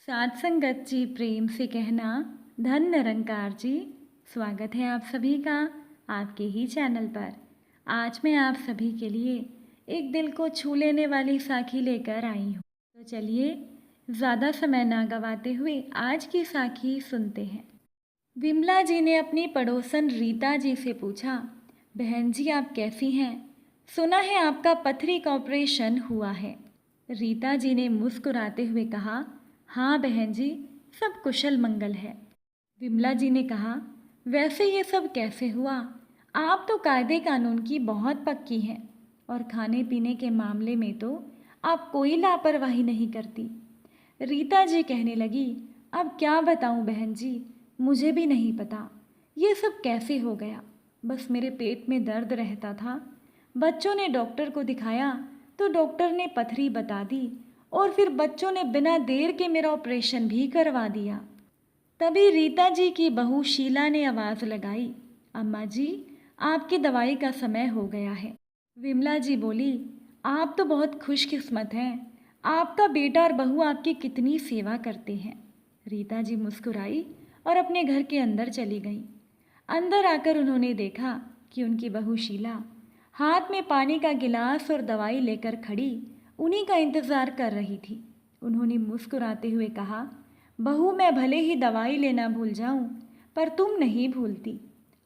साथ संगत जी प्रेम से कहना। धन निरंकार जी, स्वागत है आप सभी का आपके ही चैनल पर। आज मैं आप सभी के लिए एक दिल को छू लेने वाली साखी लेकर आई हूँ। तो चलिए ज़्यादा समय ना गवाते हुए आज की साखी सुनते हैं। विमला जी ने अपनी पड़ोसन रीता जी से पूछा, बहन जी आप कैसी हैं? सुना है आपका पथरी का ऑपरेशन हुआ है। रीता जी ने मुस्कुराते हुए कहा, हाँ बहन जी, सब कुशल मंगल है। विमला जी ने कहा, वैसे ये सब कैसे हुआ? आप तो कायदे कानून की बहुत पक्की हैं और खाने पीने के मामले में तो आप कोई लापरवाही नहीं करती। रीता जी कहने लगी, अब क्या बताऊं बहन जी, मुझे भी नहीं पता ये सब कैसे हो गया। बस मेरे पेट में दर्द रहता था। बच्चों ने डॉक्टर को दिखाया तो डॉक्टर ने पथरी बता दी और फिर बच्चों ने बिना देर के मेरा ऑपरेशन भी करवा दिया। तभी रीता जी की बहू शीला ने आवाज़ लगाई, अम्मा जी आपकी दवाई का समय हो गया है। विमला जी बोली, आप तो बहुत खुशकिस्मत हैं, आपका बेटा और बहू आपकी कितनी सेवा करते हैं। रीता जी मुस्कुराई और अपने घर के अंदर चली गई। अंदर आकर उन्होंने देखा कि उनकी बहू शीला हाथ में पानी का गिलास और दवाई लेकर खड़ी उन्हीं का इंतज़ार कर रही थी। उन्होंने मुस्कुराते हुए कहा, बहू मैं भले ही दवाई लेना भूल जाऊं, पर तुम नहीं भूलती।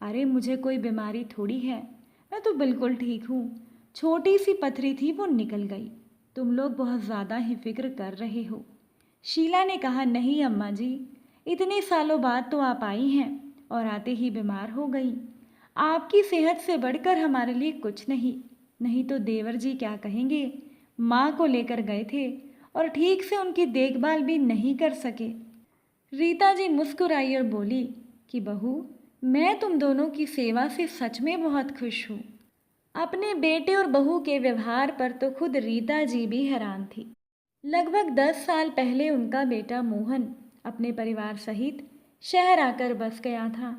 अरे मुझे कोई बीमारी थोड़ी है, मैं तो बिल्कुल ठीक हूँ। छोटी सी पथरी थी वो निकल गई। तुम लोग बहुत ज़्यादा ही फिक्र कर रहे हो। शीला ने कहा, नहीं अम्मा जी, इतने सालों बाद तो आप आई हैं और आते ही बीमार हो गई। आपकी सेहत से बढ़कर हमारे लिए कुछ नहीं। नहीं तो देवर जी क्या कहेंगे। माँ को लेकर गए थे और ठीक से उनकी देखभाल भी नहीं कर सके। रीता जी मुस्कुराई और बोली कि बहू मैं तुम दोनों की सेवा से सच में बहुत खुश हूँ। अपने बेटे और बहू के व्यवहार पर तो खुद रीता जी भी हैरान थी। लगभग 10 साल पहले उनका बेटा मोहन अपने परिवार सहित शहर आकर बस गया था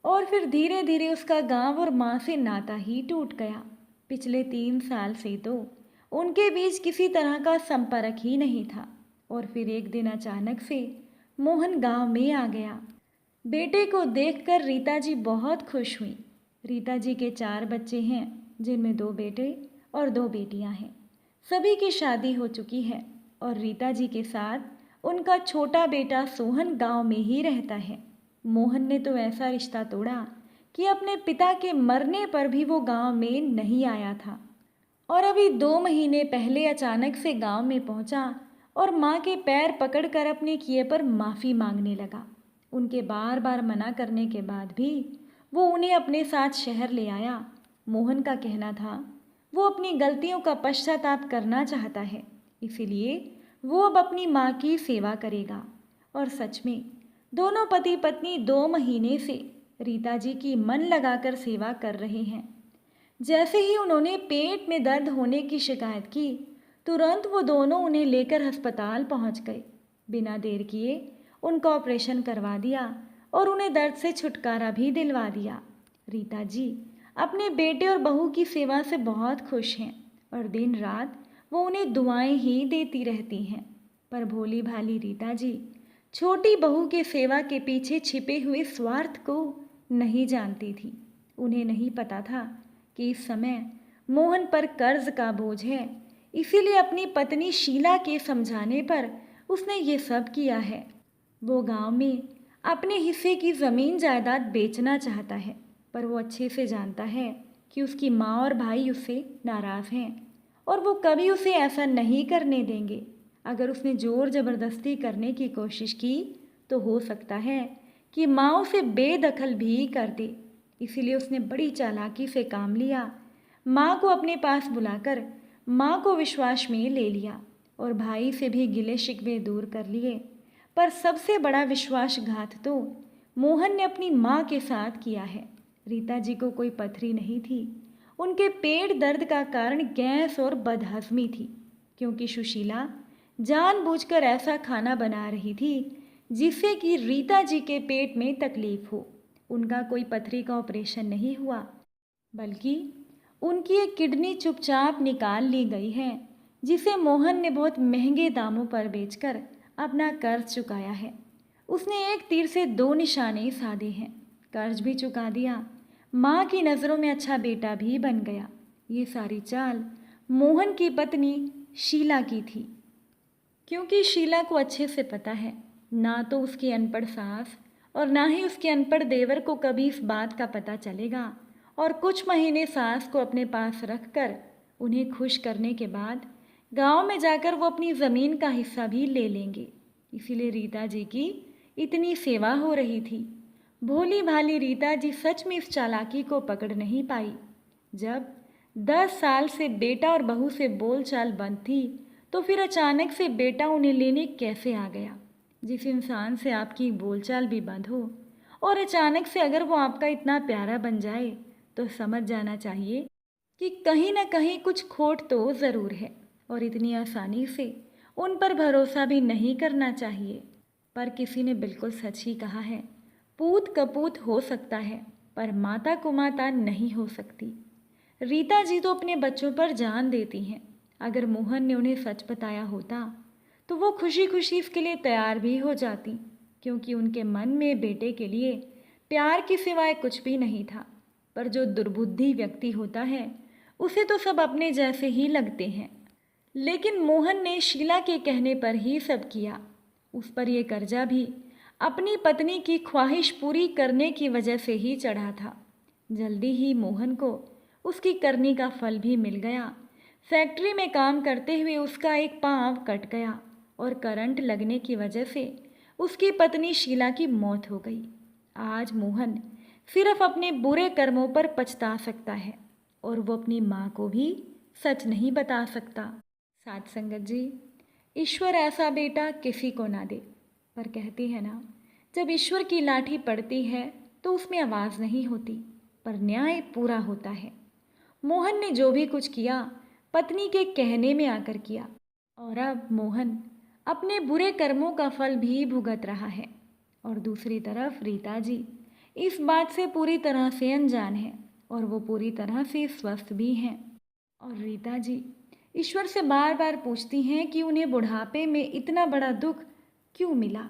और फिर धीरे धीरे उसका गांव और माँ से नाता ही टूट गया। पिछले 3 साल से तो उनके बीच किसी तरह का संपर्क ही नहीं था और फिर एक दिन अचानक से मोहन गांव में आ गया। बेटे को देखकर रीता जी बहुत खुश हुई। रीता जी के 4 बच्चे हैं, जिनमें 2 बेटे और 2 बेटियां हैं। सभी की शादी हो चुकी है और रीता जी के साथ उनका छोटा बेटा सोहन गांव में ही रहता है। मोहन ने तो ऐसा रिश्ता तोड़ा कि अपने पिता के मरने पर भी वो गांव में नहीं आया था और अभी 2 महीने पहले अचानक से गांव में पहुंचा और माँ के पैर पकड़कर अपने किए पर माफ़ी मांगने लगा। उनके बार बार मना करने के बाद भी वो उन्हें अपने साथ शहर ले आया। मोहन का कहना था वो अपनी गलतियों का पश्चाताप करना चाहता है, इसीलिए वो अब अपनी माँ की सेवा करेगा। और सच में दोनों पति पत्नी 2 महीने से रीता जी की मन लगाकर सेवा कर रहे हैं। जैसे ही उन्होंने पेट में दर्द होने की शिकायत की, तुरंत वो दोनों उन्हें लेकर अस्पताल पहुंच गए। बिना देर किए उनका ऑपरेशन करवा दिया और उन्हें दर्द से छुटकारा भी दिलवा दिया। रीता जी अपने बेटे और बहू की सेवा से बहुत खुश हैं और दिन रात वो उन्हें दुआएं ही देती रहती हैं। पर भोली भाली रीता जी छोटी बहू की सेवा के पीछे छिपे हुए स्वार्थ को नहीं जानती थी। उन्हें नहीं पता था कि इस समय मोहन पर कर्ज का बोझ है, इसीलिए अपनी पत्नी शीला के समझाने पर उसने ये सब किया है। वो गांव में अपने हिस्से की ज़मीन जायदाद बेचना चाहता है, पर वो अच्छे से जानता है कि उसकी माँ और भाई उससे नाराज़ हैं और वो कभी उसे ऐसा नहीं करने देंगे। अगर उसने ज़ोर ज़बरदस्ती करने की कोशिश की तो हो सकता है कि माँ उसे बेदखल भी कर दे। इसीलिए उसने बड़ी चालाकी से काम लिया। माँ को अपने पास बुलाकर माँ को विश्वास में ले लिया और भाई से भी गिले शिकवे दूर कर लिए। पर सबसे बड़ा विश्वासघात तो मोहन ने अपनी माँ के साथ किया है। रीता जी को कोई पथरी नहीं थी, उनके पेट दर्द का कारण गैस और बदहजमी थी, क्योंकि सुशीला जानबूझकर ऐसा खाना बना रही थी जिससे कि रीता जी के पेट में तकलीफ हो। उनका कोई पथरी का ऑपरेशन नहीं हुआ, बल्कि उनकी एक किडनी चुपचाप निकाल ली गई है, जिसे मोहन ने बहुत महंगे दामों पर बेचकर अपना कर्ज चुकाया है। उसने एक तीर से दो निशाने साधे हैं, कर्ज भी चुका दिया, माँ की नज़रों में अच्छा बेटा भी बन गया। ये सारी चाल मोहन की पत्नी शीला की थी, क्योंकि शीला को अच्छे से पता है ना तो उसकी अनपढ़ सास और ना ही उसके अनपढ़ देवर को कभी इस बात का पता चलेगा, और कुछ महीने सास को अपने पास रखकर उन्हें खुश करने के बाद गांव में जाकर वो अपनी ज़मीन का हिस्सा भी ले लेंगे। इसीलिए रीता जी की इतनी सेवा हो रही थी। भोली भाली रीता जी सच में इस चालाकी को पकड़ नहीं पाई। जब 10 साल से बेटा और बहू से बोलचाल बंद थी, तो फिर अचानक से बेटा उन्हें लेने कैसे आ गया। जिस इंसान से आपकी बोलचाल भी बंद हो और अचानक से अगर वो आपका इतना प्यारा बन जाए, तो समझ जाना चाहिए कि कहीं ना कहीं कुछ खोट तो ज़रूर है, और इतनी आसानी से उन पर भरोसा भी नहीं करना चाहिए। पर किसी ने बिल्कुल सच ही कहा है, पूत कपूत हो सकता है पर माता कुमाता नहीं हो सकती। रीता जी तो अपने बच्चों पर जान देती हैं। अगर मोहन ने उन्हें सच बताया होता तो वो खुशी खुशी इसके लिए तैयार भी हो जाती, क्योंकि उनके मन में बेटे के लिए प्यार के सिवाय कुछ भी नहीं था। पर जो दुर्बुद्धि व्यक्ति होता है उसे तो सब अपने जैसे ही लगते हैं। लेकिन मोहन ने शीला के कहने पर ही सब किया। उस पर यह कर्जा भी अपनी पत्नी की ख्वाहिश पूरी करने की वजह से ही चढ़ा था। जल्दी ही मोहन को उसकी करनी का फल भी मिल गया। फैक्ट्री में काम करते हुए उसका एक पाँव कट गया और करंट लगने की वजह से उसकी पत्नी शीला की मौत हो गई। आज मोहन सिर्फ अपने बुरे कर्मों पर पछता सकता है, और वो अपनी माँ को भी सच नहीं बता सकता। साथ संगत जी, ईश्वर ऐसा बेटा किसी को ना दे, पर कहती है ना, जब ईश्वर की लाठी पड़ती है तो उसमें आवाज़ नहीं होती, पर न्याय पूरा होता है। मोहन ने जो भी कुछ किया पत्नी के कहने में आकर किया, और अब मोहन अपने बुरे कर्मों का फल भी भुगत रहा है। और दूसरी तरफ रीता जी इस बात से पूरी तरह से अनजान है, और वो पूरी तरह से स्वस्थ भी हैं। और रीता जी ईश्वर से बार बार पूछती हैं कि उन्हें बुढ़ापे में इतना बड़ा दुख क्यों मिला,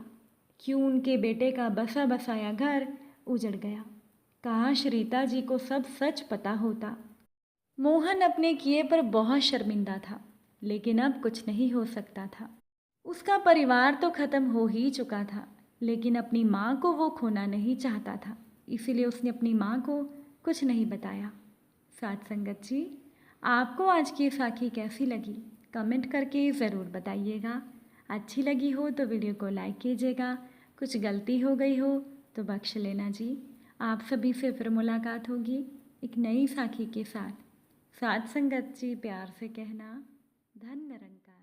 क्यों उनके बेटे का बसा बसाया घर उजड़ गया। काश रीता जी को सब सच पता होता। मोहन अपने किए पर बहुत शर्मिंदा था, लेकिन अब कुछ नहीं हो सकता था। उसका परिवार तो खत्म हो ही चुका था, लेकिन अपनी माँ को वो खोना नहीं चाहता था। इसीलिए उसने अपनी माँ को कुछ नहीं बताया। साथ संगत जी, आपको आज की साखी कैसी लगी कमेंट करके ज़रूर बताइएगा। अच्छी लगी हो तो वीडियो को लाइक कीजिएगा। कुछ गलती हो गई हो तो बख्श लेना जी। आप सभी से फिर मुलाकात होगी एक नई साखी के साथ। साथ संगत जी, प्यार से कहना, धन निरंकार।